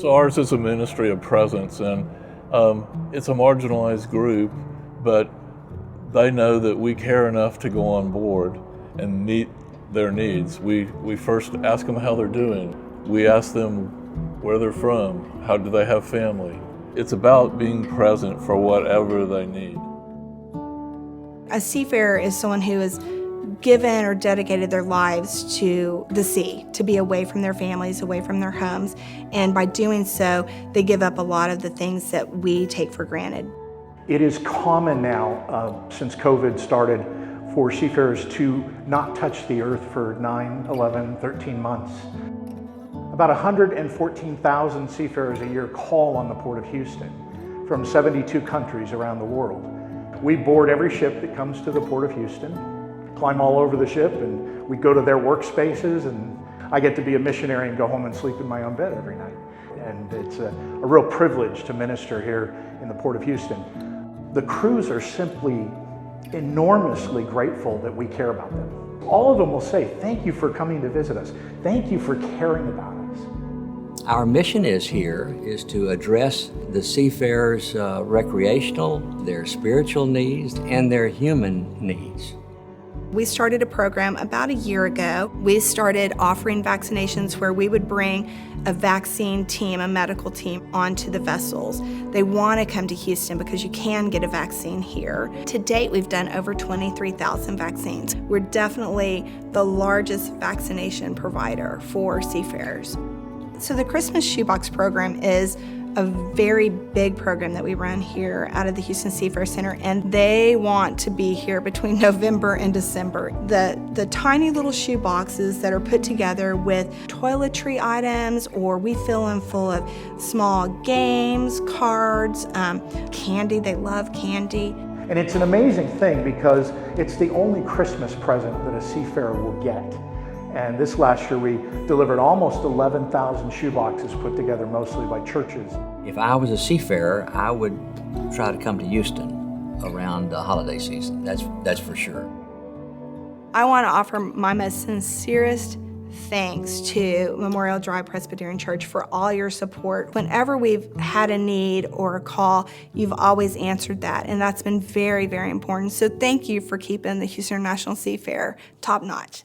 So ours is a ministry of presence, and it's a marginalized group, but they know that we care enough to go on board and meet their needs. We first ask them how they're doing. We ask them where they're from, how do they have family. It's about being present for whatever they need. A seafarer is someone who has given or dedicated their lives to the sea, to be away from their families, away from their homes, and by doing so, they give up a lot of the things that we take for granted. It is common now, since COVID started, for seafarers to not touch the earth for 9, 11, 13 months. About 114,000 seafarers a year call on the Port of Houston from 72 countries around the world. We board every ship that comes to the Port of Houston, climb all over the ship, and we go to their workspaces, and I get to be a missionary and go home and sleep in my own bed every night. And it's a real privilege to minister here in the Port of Houston. The crews are simply enormously grateful that we care about them. All of them will say, thank you for coming to visit us. Thank you for caring about us. Our mission is to address the seafarers' recreational, their spiritual needs, and their human needs. We started a program about a year ago. We started offering vaccinations where we would bring a vaccine team, a medical team, onto the vessels. They want to come to Houston because you can get a vaccine here. To date, we've done over 23,000 vaccines. We're definitely the largest vaccination provider for seafarers. So the Christmas Shoebox program is a very big program that we run here out of the Houston Seafarer Center, and they want to be here between November and December. The tiny little shoe boxes that are put together with toiletry items, or we fill them full of small games, cards, candy. They love candy. And it's an amazing thing because it's the only Christmas present that a seafarer will get. And this last year we delivered almost 11,000 shoeboxes put together mostly by churches. If I was a seafarer, I would try to come to Houston around the holiday season. That's for sure. I want to offer my most sincerest thanks to Memorial Drive Presbyterian Church for all your support. Whenever we've had a need or a call, you've always answered that, and that's been very, very important. So thank you for keeping the Houston International Seafarer top notch.